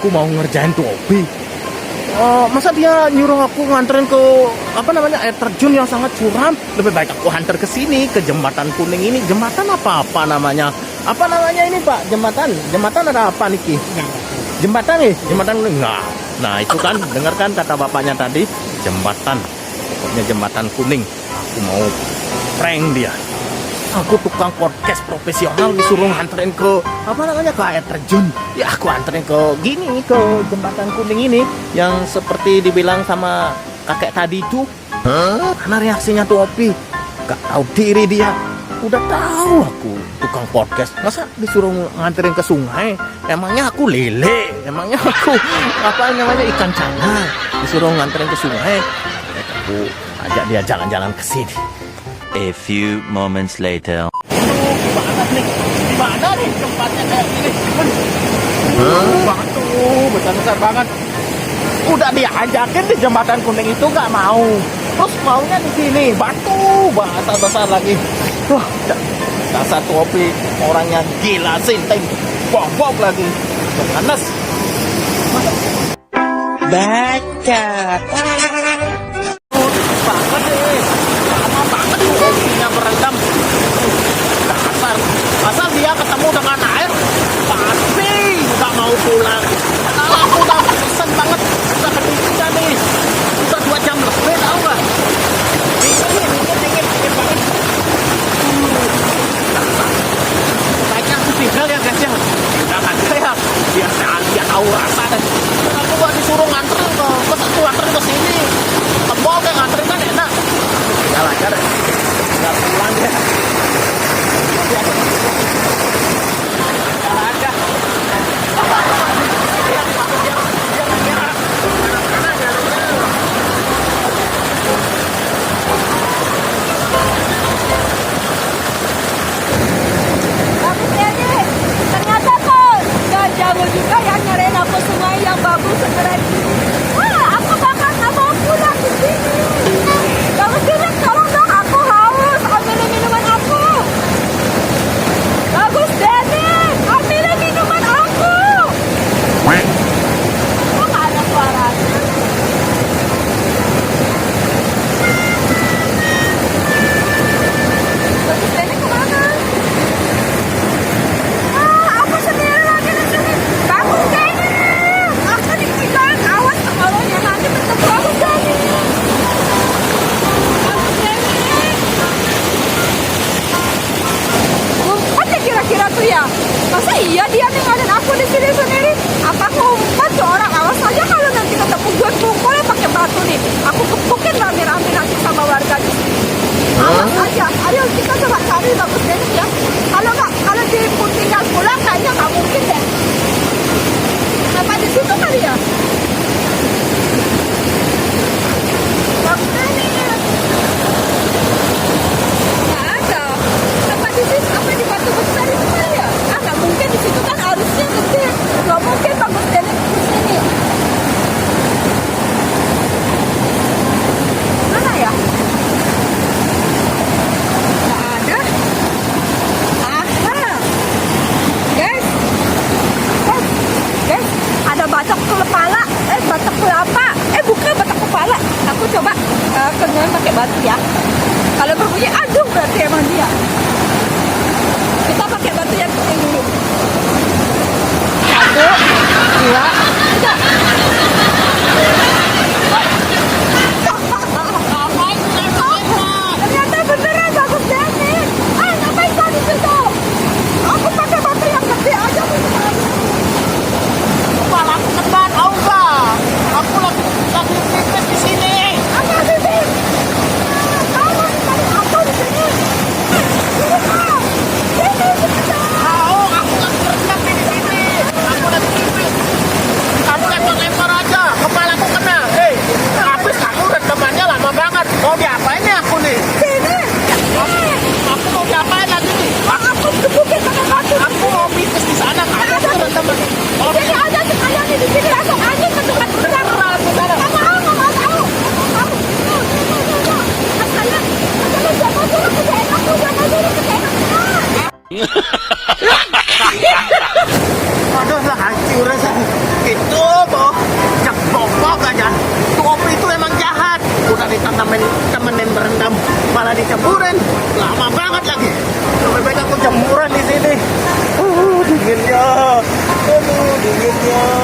aku mau ngerjain Topi. Masa dia nyuruh aku nganterin ke air terjun yang sangat curam? Lebih baik aku hantar ke sini, ke jembatan kuning ini. Jembatan apa namanya? Apa namanya ini, Pak? Jembatan ada apa niki? Jembatan nih, jembatan kuning. Nah itu kan, dengarkan kata bapaknya tadi, jembatan. Pokoknya jembatan kuning. Aku mau prank dia. Aku tukang podcast profesional disuruh nganterin ke ke air terjun. Ya aku anterin ke jembatan kuning ini yang seperti dibilang sama kakek tadi itu. Karena reaksinya Topi gak tahu diri dia. Udah tahu aku tukang podcast, masa disuruh nganterin ke sungai? Emangnya aku lele? Emangnya aku ikan cana? Disuruh nganterin ke sungai? Aku ajak dia jalan-jalan ke sini. A few moments later. Gimana nih tempatnya kayak gini? Besar banget. Udah diajakin di jembatan kuning itu gak mau. Terus maunya di sini, batu besar lagi. Wah, dasar Topi orangnya gila sinting, bom lagi. Panas. Baca. Banget deh. Lama banget tuh hobinya berendam. Dasar. Asal dia ketemu dengan air, pasti nggak mau pulang. Karena aku udah pesen banget. Udah kedinginan nih. Udah 2 jam lebih, tau nggak? Dingin banget. Kayaknya aku tinggal ya guys ya. Jangan saya. Biar dia tahu rasa dan aku gak disuruh nganterin ke sini. Tembok kayak nganterin kan enak. Jalan aja deh. Nggak pulang deh. Jalan aja. Bagus ya nih. Ternyata kok gak jago juga ya nyariin aku sungai yang bagus segera ini. Wah, aku bakal gak mau pulang di sini. Bagus ini tolong dong, aku haus. Ambilin minuman aku. Bagus Denny, ambilin minuman aku. Kok gak ada suaranya? Bagus Denny kemana? Aku sendiri lagi di sini. Bagus Denny, aku dipegang. Awas kalau nanti tetap bagus Denny. Bagus Denny. Ngumpet ya kira-kira tuh ya? Masa iya dia ninggalin aku di sini sendiri? Apa ngumpet tuh orang? Awas aja kalau nanti ketemu gue pukulnya pakai batu nih. Aku kepukin rame-rame nanti sama warga di sini. Awas aja. Ayo kita coba cari Bagus Denny ya. Kalau ditinggal pulang kayaknya nggak mungkin deh. Apa di situ kali ya? Bagus Denny. Nggak ada. Apa di situ? Apa di batu besar itu kali ya? Nggak mungkin di situ kan arusnya gede. Nggak mungkin Bagus Denny di sini. Mana ya? Nggak ada. Aha. Guys, ada batok kepala. Batok kelapa. Bukan batok kepala. Aku coba kenyang pakai batu ya. Kalau berbunyi aduh berarti emang dia. Kita pakai batu yang kuning dulu. 1, 2, 3. Ternyata beneran Bagus Denny. Ngapain kau di situ? Aku pakai batu yang gede aja. Kepala aku kena, tau nggak? Aku lagi pipis di sini. Apa sih? Kamu cari aku di sini. friend. Lama banget lagi. Lebih baik aku jemuran di sini. Dinginnya. Aduh, dinginnya.